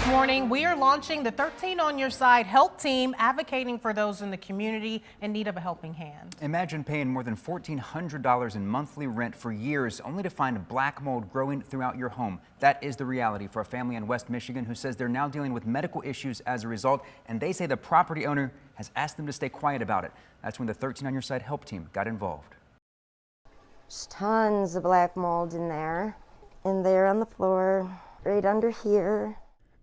morning, we are launching the 13 on Your Side help team, advocating for those in the community in need of a helping hand. Imagine paying more than $1,400 in monthly rent for years only to find black mold growing throughout your home. That is the reality for a family in West Michigan who says they're now dealing with medical issues as a result, and they say the property owner has asked them to stay quiet about it. That's when the 13 on Your Side help team got involved. There's tons of black mold in there on the floor, right under here.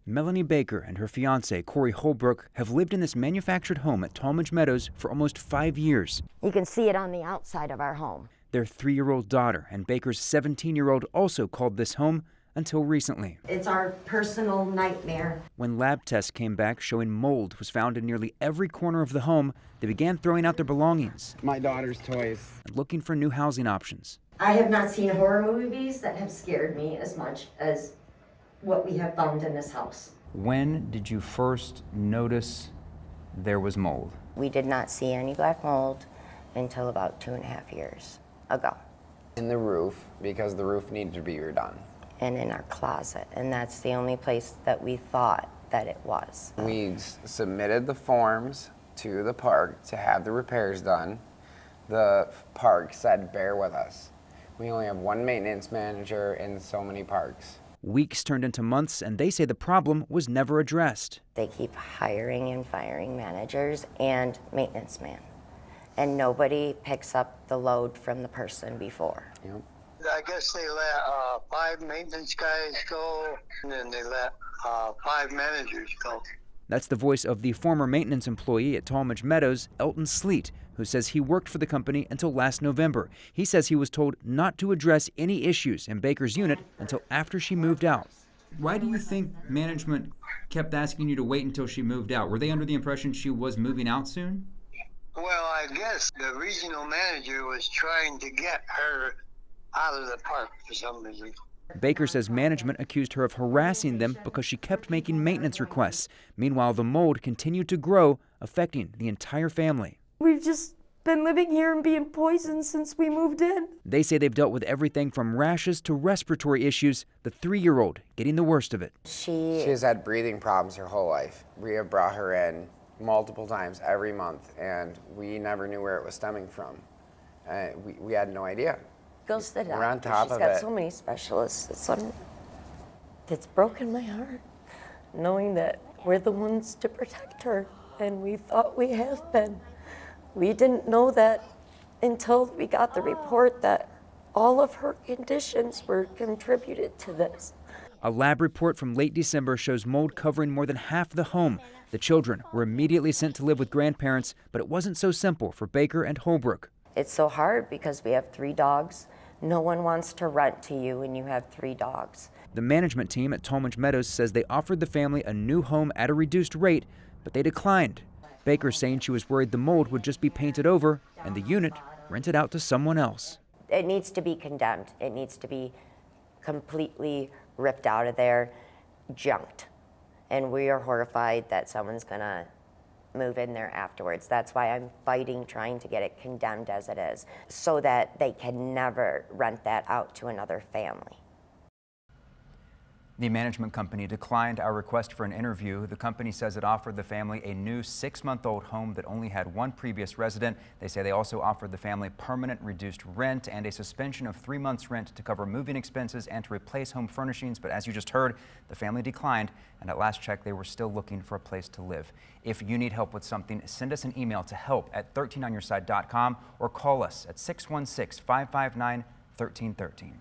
Melanie Baker and her fiance, Corey Holbrook, have lived in this manufactured home at Tallmadge Meadows for almost 5 years. You can see it on the outside of our home. Their 3-year-old daughter and Baker's 17-year-old also called this home until recently. It's our personal nightmare. When lab tests came back showing mold was found in nearly every corner of the home, they began throwing out their belongings. My daughter's toys. And looking for new housing options. I have not seen horror movies that have scared me as much as what we have found in this house. When did you first notice there was mold? We did not see any black mold until about 2.5 years ago. In the roof, because the roof needed to be redone. And in our closet, and that's the only place that we thought that it was. We submitted the forms to the park to have the repairs done. The park said, bear with us. We only have one maintenance manager in so many parks. Weeks turned into months, and they say the problem was never addressed. They keep hiring and firing managers and maintenance man, and nobody picks up the load from the person before. Yep. I guess they let 5 maintenance guys go, and then they let 5 managers go. That's the voice of the former maintenance employee at Tallmadge Meadows, Elton Sleet, who says he worked for the company until last November. He says he was told not to address any issues in Baker's unit until after she moved out. Why do you think management kept asking you to wait until she moved out? Were they under the impression she was moving out soon? Well, I guess the regional manager was trying to get her out of the park for some reason. Baker says management accused her of harassing them because she kept making maintenance requests. Meanwhile, the mold continued to grow, affecting the entire family. We've just been living here and being poisoned since we moved in. They say they've dealt with everything from rashes to respiratory issues, the 3-year-old getting the worst of it. She has had breathing problems her whole life. We have brought her in multiple times every month, and we never knew where it was stemming from. We had no idea. Goes to the doctor. We're on top of it. She's got so many specialists. It's broken my heart, knowing that we're the ones to protect her, and we thought we have been. We didn't know that until we got the report that all of her conditions were contributed to this. A lab report from late December shows mold covering more than half the home. The children were immediately sent to live with grandparents, but it wasn't so simple for Baker and Holbrook. It's so hard because we have 3 dogs. No one wants to rent to you when you have 3 dogs. The management team at Tallmadge Meadows says they offered the family a new home at a reduced rate, but they declined. Baker saying she was worried the mold would just be painted over and the unit rented out to someone else. It needs to be condemned. It needs to be completely ripped out of there, junked. And we are horrified that someone's gonna move in there afterwards. That's why I'm fighting, trying to get it condemned as it is, so that they can never rent that out to another family. The management company declined our request for an interview. The company says it offered the family a new 6-month-old home that only had 1 previous resident. They say they also offered the family permanent reduced rent and a suspension of 3 months' rent to cover moving expenses and to replace home furnishings. But as you just heard, the family declined, and at last check, they were still looking for a place to live. If you need help with something, send us an email to help@13onyourside.com or call us at 616-559-1313.